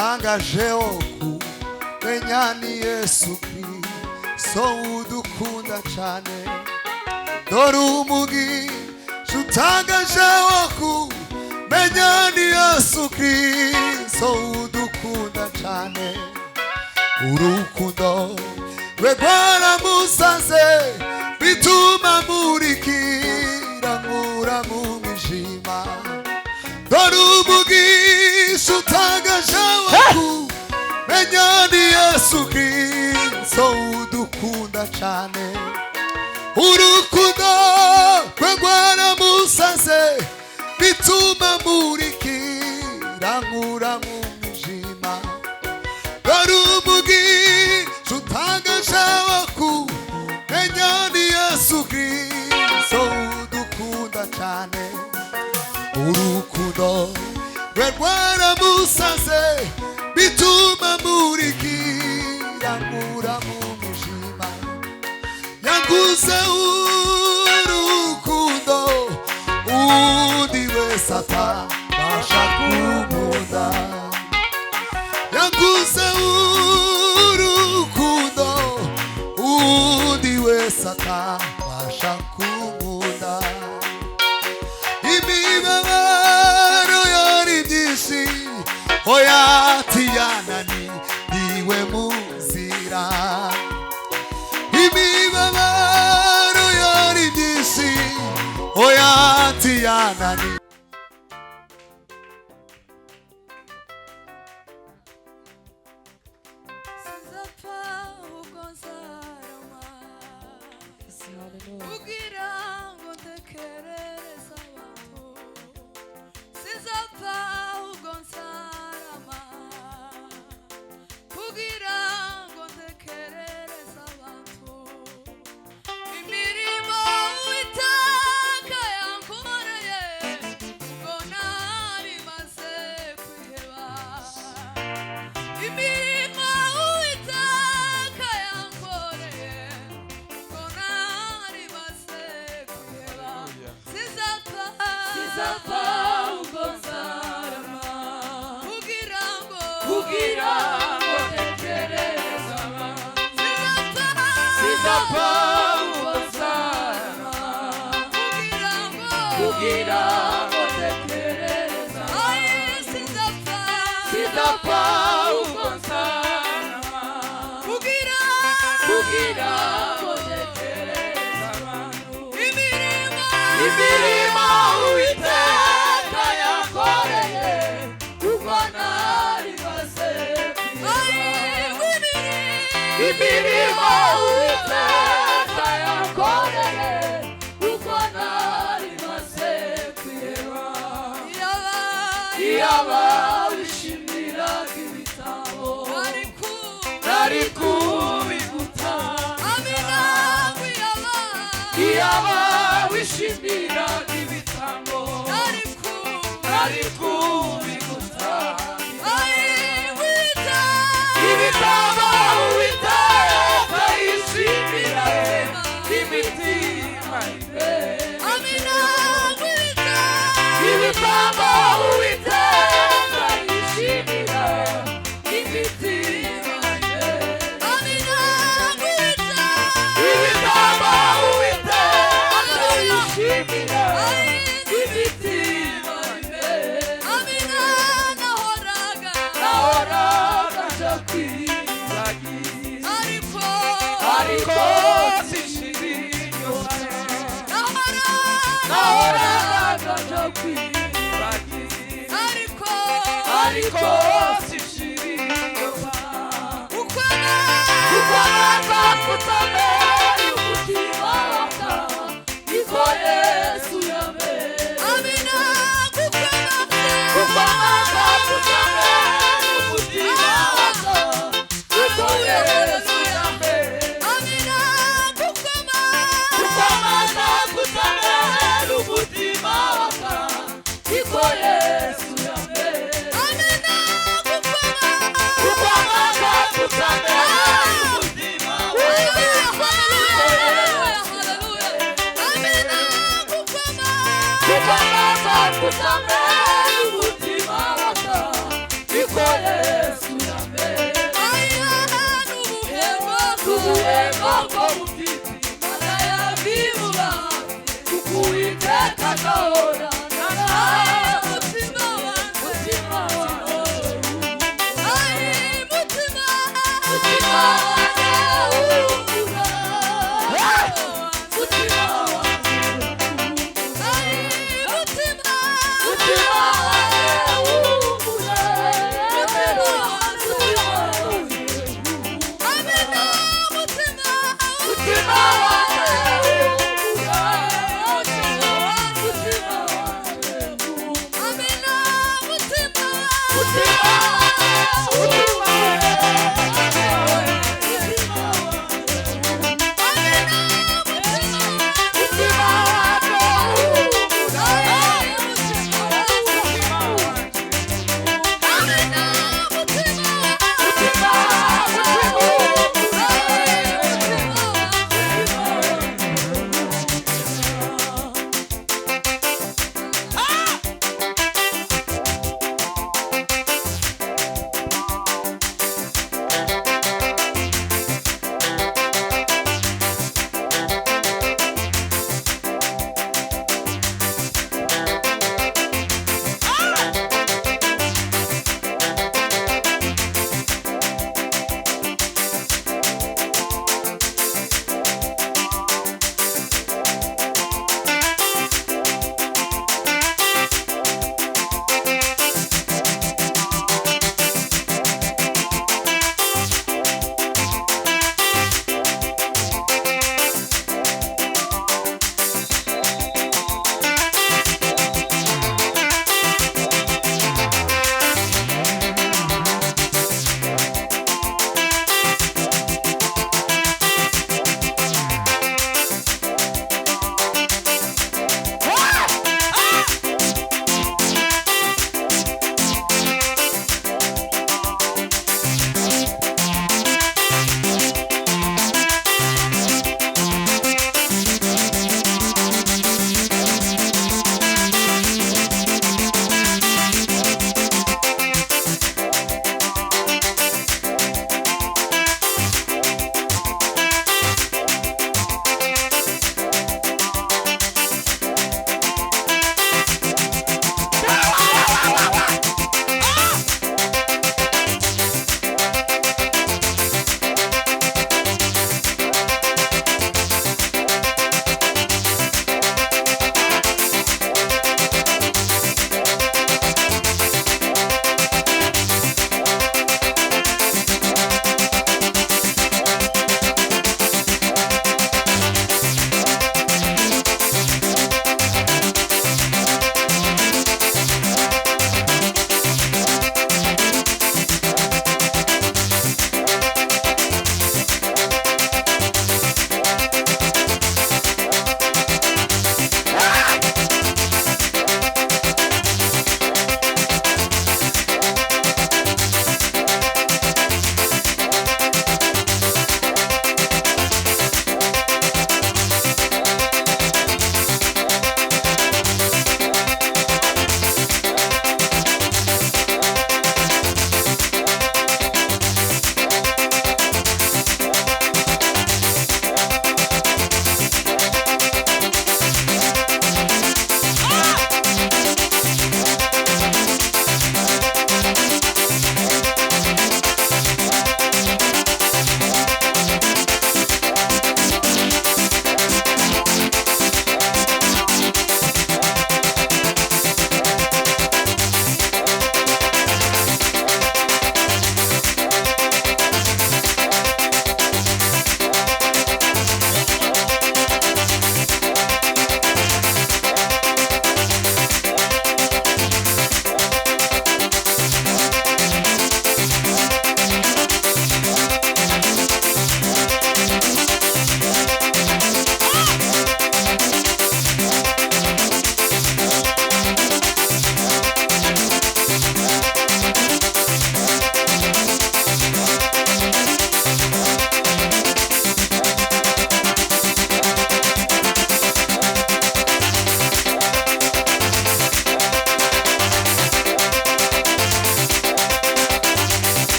utangajeho kumenya ni Yesu Kristo udukunda cyane dore umugisha utangajeho kumenya ni Yesu Kristo udukunda cyane urukundo rwe rwaramusanze bituma murikira nkura mu mwijima dore umugisha utangajeho kumenya ni Yesu Kristo udukunda cyane urukundo rwe rwaramusanze bituma murikira nkura mu mwijima dore umugisha utangajeho kumenya ni Yesu Kristo udukunda cyane urukundo rwe rwaramusanze bituma murikira nkura mu mwijima yanguze urukundo undi wese atabasha kumunda yanguze urukundo undi wese atabasha kumunda imibabaro yari byinshi oya tiyananiwe mu nzira imibabaro yari byinshi oya tiyananiwe bwoko bufite imana yabivuga kuko Uwiteka agahora mutima wanjye mutima wanjye urubura mutima wanjye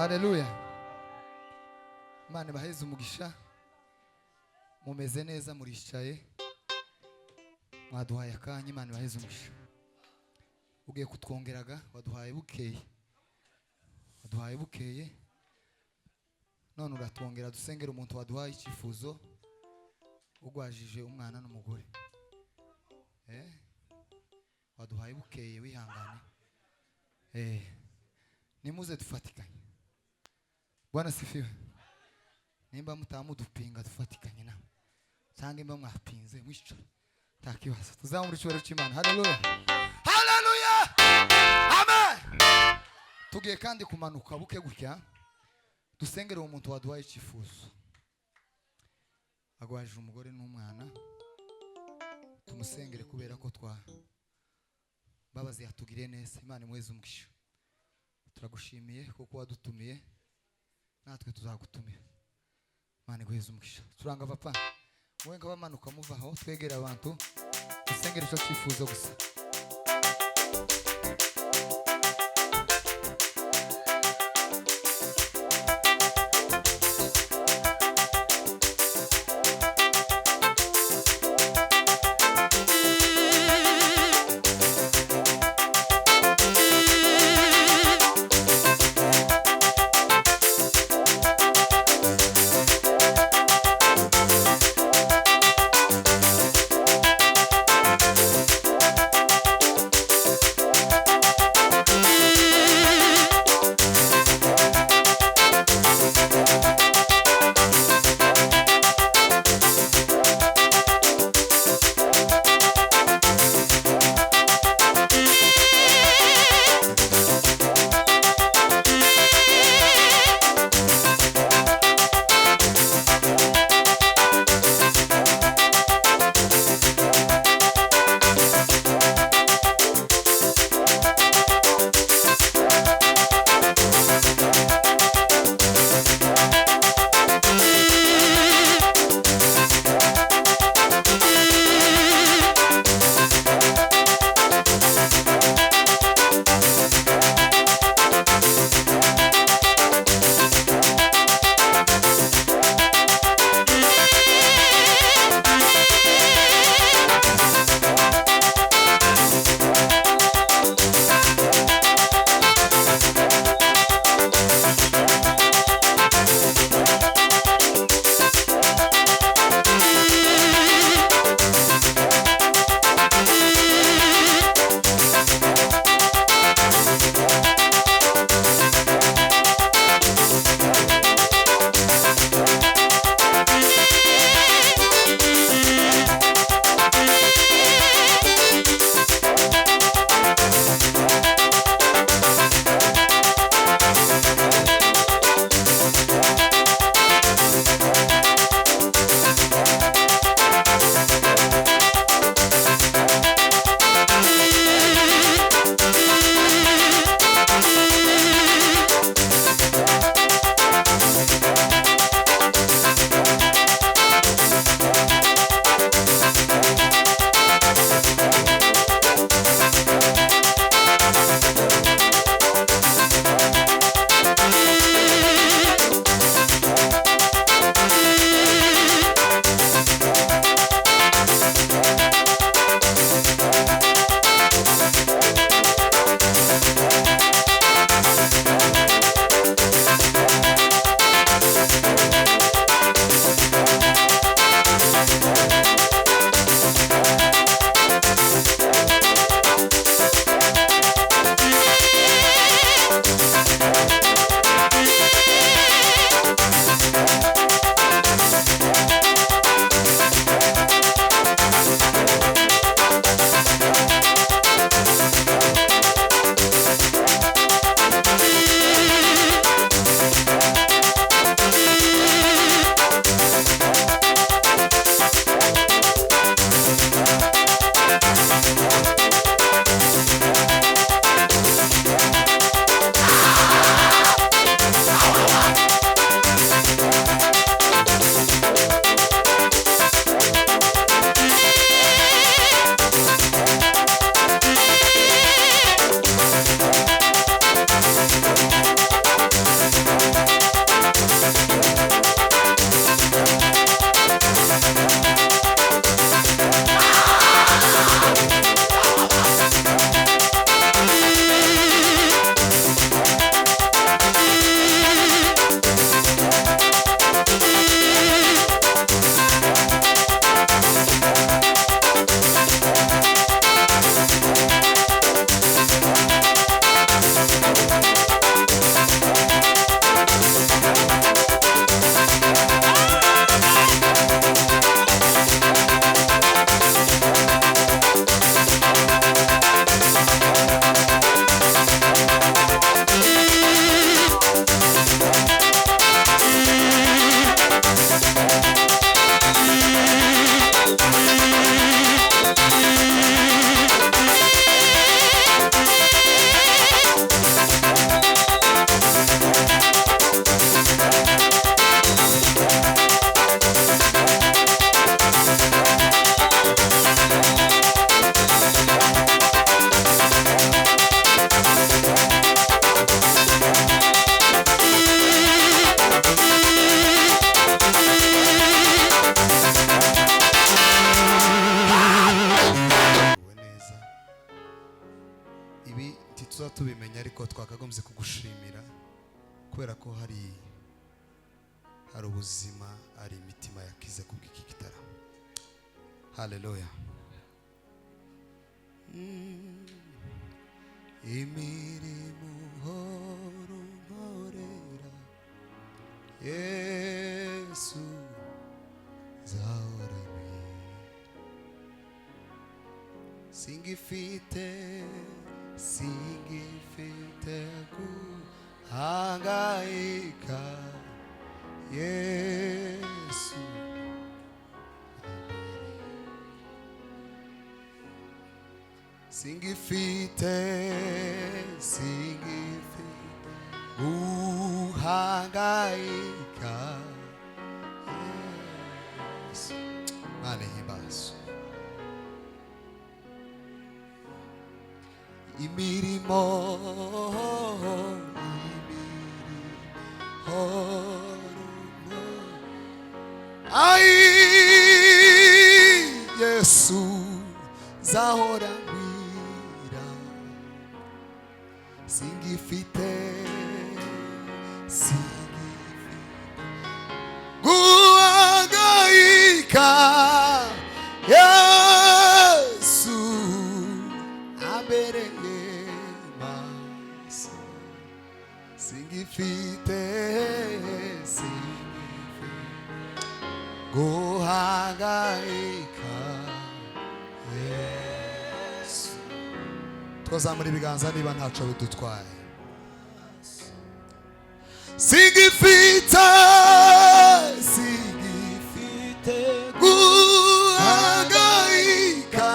Haleluya. Imana ibaheze umugisha. Mumeze neza muricaye. Mwaduhaye akanya, Imana ibaheze umugisha. Ugiye kutwongeraga waduhaye bukeye. Waduhaye bukeye. None uratwongera dusengera umuntu waduhaye icyifuzo ugwajije umwana n'umugore. Waduhaye bukeye wihangane. Nimuze dufatikanye. Bwana sifiwe. Nimba mutamudupinga dufatikanye na. Cyangwa imba mwapinze mwicara. Takibaza. Tuzamura icyubahiro cy'Imana. Haleluya. Haleluya. Amen. Tugiye kandi kumanuka buke gutya. Dusengere umuntu waduhaye icyifuzo. Agwajije umugore n'umwana. Tumusengere kubera ko babazi yatugiriye neza. Imana imweze umugisha. Turagushimiye kuko wadutumiye. Natwe tuzagutumira. Imana igweze umugisha. Turanga papa. Mwe ngabamanuka muva aho twegera abantu. Dusengere icyo cyifuzo gusa. tuzatubimenya ariko twakagombye kugushimira kubera ko hari ubuzima, ari imitima yakize kubw'iki gitaramo. Haleluya. Imirimo uhora unkorera Yesu nzahora singifite guhangayika Yesu singifite guhangayika Yesu. Mane himbazo imirimo ai Yesu zahora ngwira singifite guhangayika Yesu abereye maso singifite guhangayika Yesu. Twazamura ibiganza niba ntaco bidutwaye. Singifite guhangayika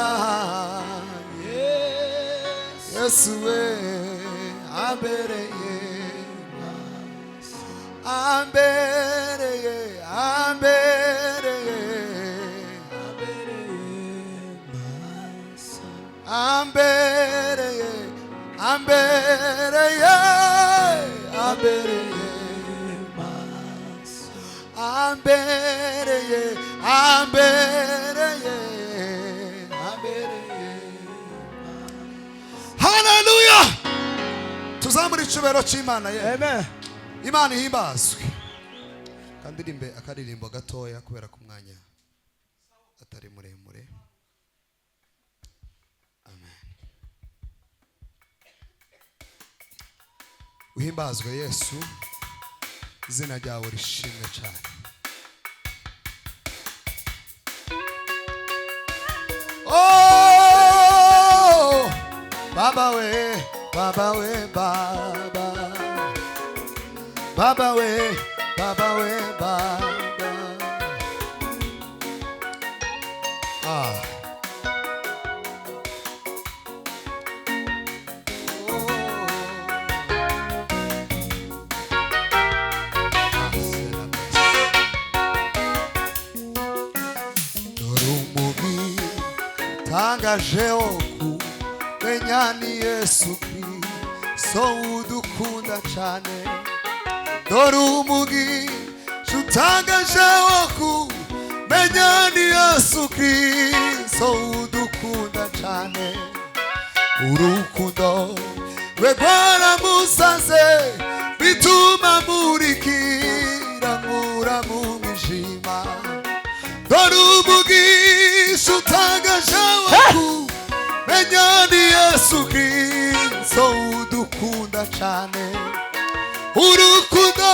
Yesu we ambereye Hallelujah. Tuzamura icubero c'Imana ye. Amen. Imana ihimbazwe. Kandirimbe akaririmbo gatoya kubera ku mwanya atari muremure. Amen. Uhimbazwe Yesu, izina ryawe rishimwe cyane. Oh Baba we, Baba we, Baba. Baba we, Baba we, Baba. Ah. Dorumugi tangaje oku menyani Yesu Kristo udukunda cyane. Dorumugi chutangaje oku menyani Yesu Kristo udukunda cyane. Urukundo rwegwara musaze bituma murikira nkura mu mijima. Dorumugi chutangaje oku menyani Yesu Kristo udukunda cyane. Urukundo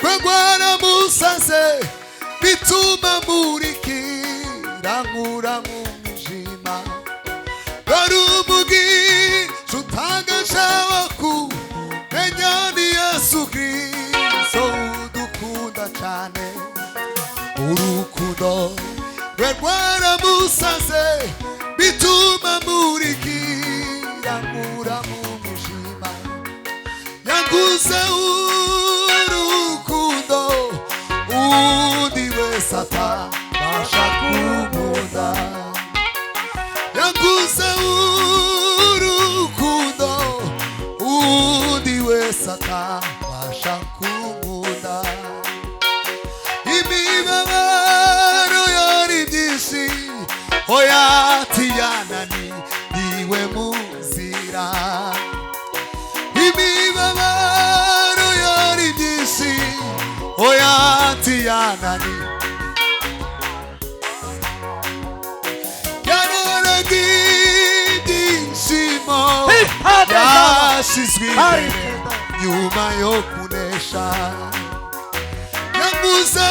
rwegwara musaze bituma murikira nkura mu mijima. Dorumugi chutangaje oku menyani Yesu Kristo udukunda cyane. Urukundo rwegwara musaze bituma murikira nkura mu mijima. Yanguze urukundo undi wese atabasha kumunda. Yanguze urukundo undi wese atabasha kumunda. Imibabaro yari byinshi oya tiyanani niwe muzira. yanani yanonagi ibyishimo yashyizwe imbere nyuma yo kunesha yaguze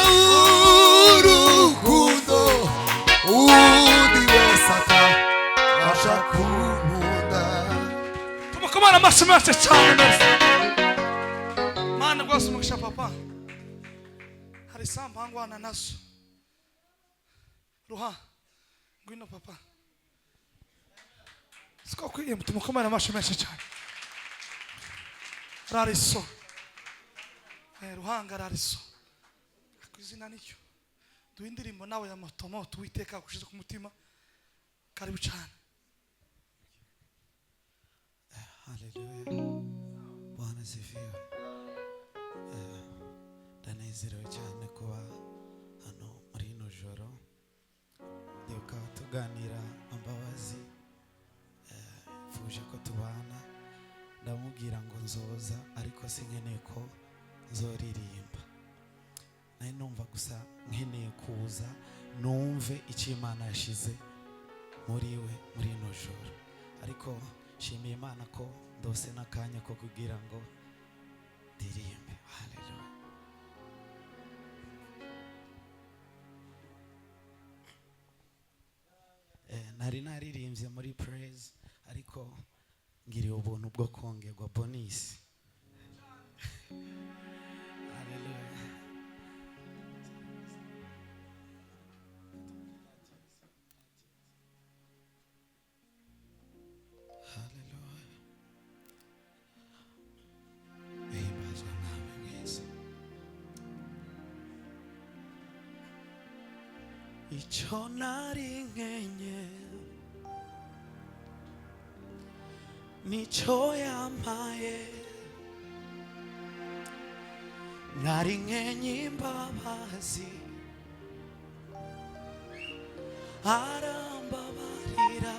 urukundo undi wese akabasha kunkunda. tumukomana amashyi menshi cyane meza. Mana rwose umugisha papa, hari isamba ngwana nazo. Ruha ngwino papa, siko kwiye tumukomana amashyi menshi cyane. Rariso Ruhanga rariso akuzina nicyo duindirimbo nawe ya matomo tuwiteka kushize ku mutima. Karibu cyane. Haleluya. Bwana sifiwe. Ndanezerewe cyane kuba hano muri ino joro. Ndibuka tuganira ambabazi. Fuje ko tubana. Ndamubwira ngo nzoza ariko sinkeneye ko nzoririmba. Nari numva gusa nkeneye kuza numve icyo Imana yashize muri we muri ino joro. Ariko shimiye Imana ko ndose n'akanya ko kugira ngo ndirimbe. Haleluya. Nari naririmbye muri praise ariko ngiriye ubuntu bwo kongerwa bonus. Haleluya. Haleluya. Himbazwa nawe mwese. Icyo nari nkenye nicyo yampaye. Nari nkenye imbabazi arambabarira.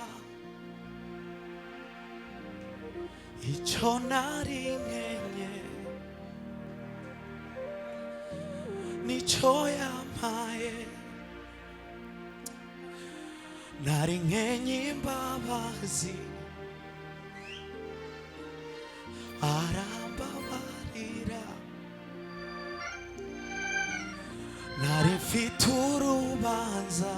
Icyo nari nkenye nicyo yampaye. Nari nkenye imbabazi arambabarira. Nari mfite urubanza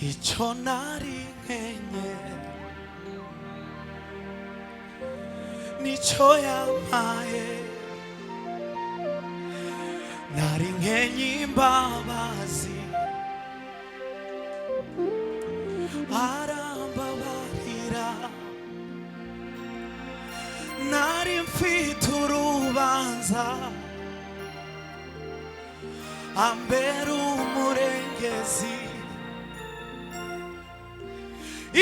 icyo nari nkenye nicyo yampaye. Nari nkenye imbabazi arambabarira. Nari mfite urubanza ambera umurengezi.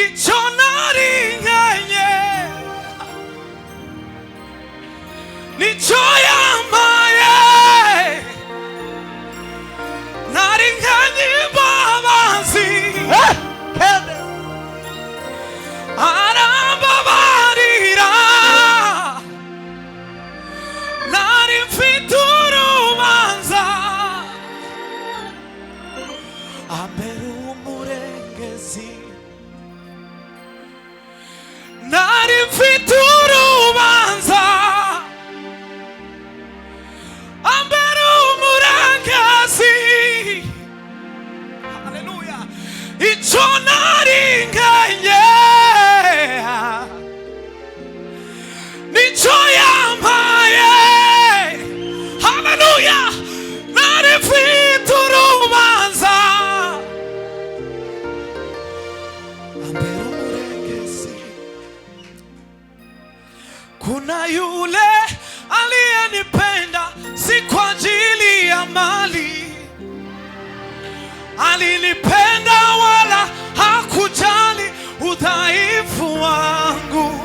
Icyo nari nkenye nicyo yampaye. Nari nkenye imbabazi arambabarira. Nari mfite urubanza ambera umurengezi. Nari mfite urubanza ambera umurengezi. Haleluya. Icyo nari nkenye nicyo yampaye. Haleluya. Nari mfite urubanza ambera umurengezi. Kuna yule aliyenipenda si kwa ajili ya mali, alinipenda wala hakujali udhaifu wangu,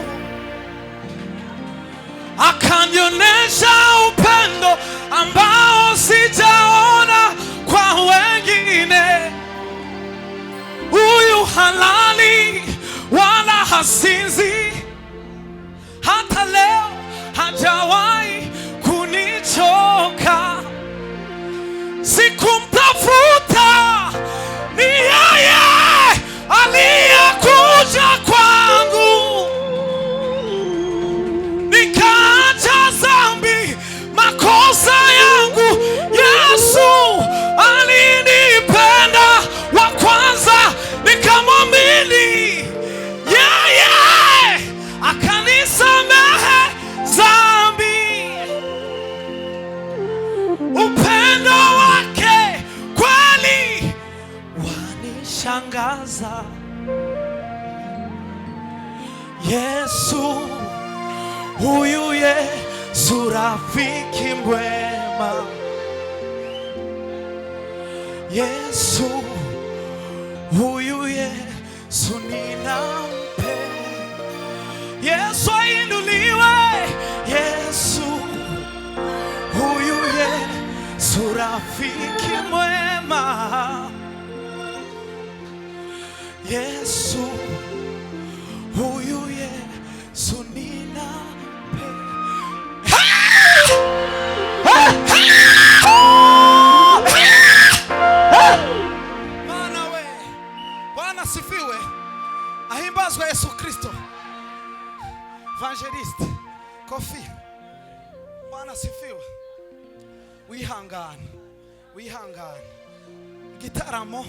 akanionyesha upendo ambao sijaona kwa wengine. Huyu halali wala hasinzi hata leo, hajawahi kunichoka. Sikumtafuta, ni yeye aliyekuja kwangu. Nikaacha dhambi, makosa yangu, Yesu alinipenda wa kwanza, nikamwamini yeye, akanisamehe dhambi. Upendo wake kweli wanishangaza. Yesu, huyu Yesu rafiki mwema. Yesu, huyu Yesu ninampenda. Yesu ainuliwe. Yesu, huyu Yesu rafiki mwema. Yesu, huyu Yesu ninampenda. Maana we, Bwana sifiwe, ahimbazwe Yesu Kristo. Evangelist Kofi, Bwana sifiwe. Wihangane, wihangane. Gitaramo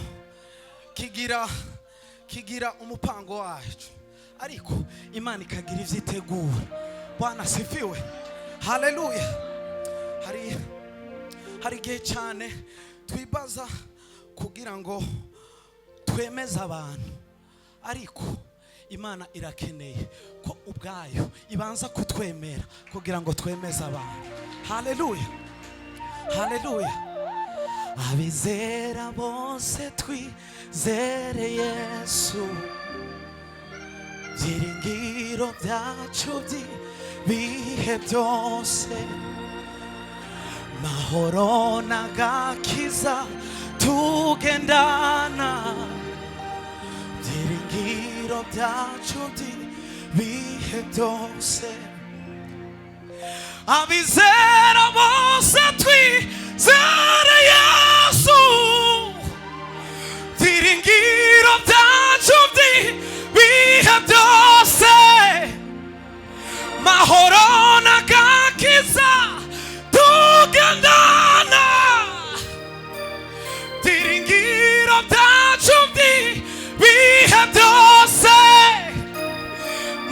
kigira umupango wacu, ariko Imana ikagira ivyitegura. Bwana sifiwe. Haleluya. Hari igihe cyane twibaza kugira ngo twemeze abantu, ariko Imana irakeneye ko ubwayo ibanza kutwemera kugira ngo twemeze abantu. Haleluya, haleluya. Abizera bose twizere Yesu, byiringiro byacu by'ibihe byose. Mahoro n'agakiza tugendana, byiringiro byacu by'ibihe byose. Abizera bose twizere Yesu, byiringiro byacu by'ibihe byose. Mahoro n'agakiza tugendana, byiringiro byacu by'ibihe byose.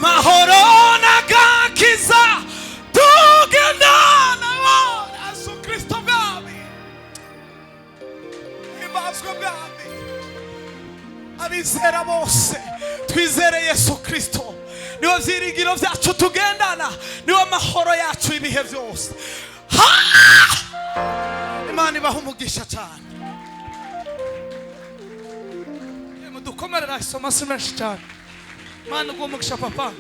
Mahoro n'agakiza tugendana. Yesu Kristo mwami, himbazwe mwami. Abizera bose twizere Yesu Kristo, niwe byiringiro byacu tugendana, niwe mahoro yacu ibihe byose. Imana ibaha umugisha cyane. Dukomerera isomo menshi cyane. Imana iguha umugisha papa.